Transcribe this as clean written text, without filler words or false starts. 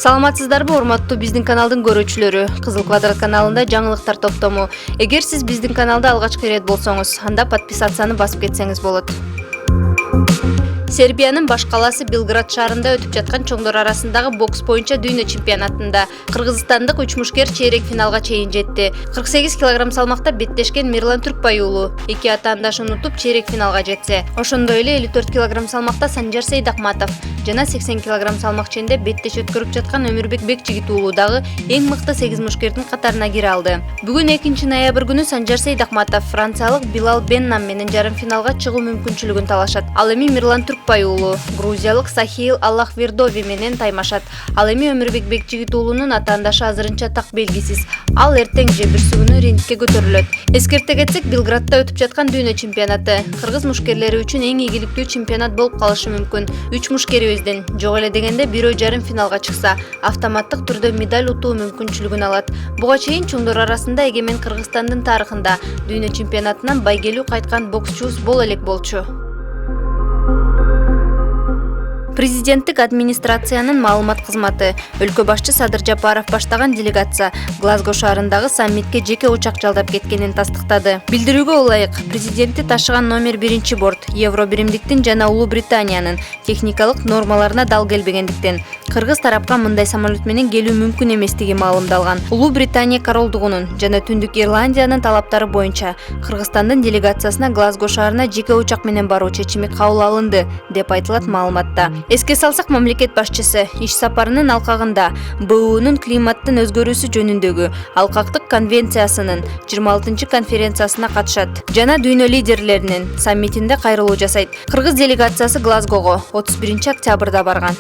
Саламатсыздарбы, урматтуу биздин каналдын көрүүчүлөрү. Кызыл квадрат каналында жаңылыктар топтому. Эгер сиз биздин каналда алгачкы ирет болсоңуз, анда подписацияны басып кетсеңиз болот. Сербиянын баш калаасы Белград шаарында өтүп жаткан чоңдор арасындагы бокс боюнча дүйнө чемпионатында кыргызстандык үч мушкер чейрек финалга чейин жетти. 48 кг салмакта беттешкен Мирлан Түркбай уулу эки атаандашын утуп чейрек финалга жетсе, ошондой эле 54 кг салмакта Санжар Сейдахматов жана 80 кг салмак ченде беттеш өткөрүп жаткан Өмүрбек Бекжигит уулу дагы эң мыкты 8 мушкердин катарына кире алды. Бүгүн 2 ноябрь күнү Санжар Сейдахматов франциялык Билал Беннам менен жарым финалга чыгуу мүмкүнчүлүгүн талашат. Ал эми Мирлан Түркбай уулу грузиялык Сахил Аллахвердови менен таймашат. Ал эми Өмүрбек Бекжигит уулунун атаандашы азырынча так белгисиз. Ал эртең же бүрсү күнү рингке көтөрүлөт. Эскерте кетсек, Белградда өтүп жаткан дүйнө чемпионаты кыргыз мушкерлери үчүн эң ийгиликтүү чемпионат болуп калышы мүмкүн. 3 мушкерибизден жок эле дегенде бирөө жарым финалга чыкса, автоматтык түрдө медаль утуу мүмкүнчүлүгүн алат. Буга чейин чоңдор арасында эгемен Кыргызстандын тарыхында дүйнө чемпионатынан байгелүү кайткан боксчубуз боло элек болчу. Президенттик администрациянын маалымат кызматы өлкө башчы Садыр Жапаров баштаган делегация Глазго шаарындагы саммитке жеке учак жалдап кеткенин тастыктады. Билдирүүгө ылайык, президенти ташыган номер 1 борт Евро биримдиктин жана Улуу Британиянын техникалык нормаларына дал келбегендиктен кыргыз тарапка мындай самолет менен келүү мүмкүн эместиги маалымдалган. Улуу Британия королдугунун жана Түндүк Ирландиянын талаптары боюнча Кыргызстандын делегациясына Глазго шаарына жеке учак менен баруу чечими кабыл алынды деп айтылат маалыматта. Эске салсак, мамлекет башчысы иш сапарынын алкагында БУнун климаттын өзгөрүүсү жөнүндөгү алкактык конвенциясынын 26 конференциясына катышат жана дүйнө лидерлеринин саммитинде кайрылуу жасайт. Кыргыз делегациясы Глазгого 31 октябрда барган.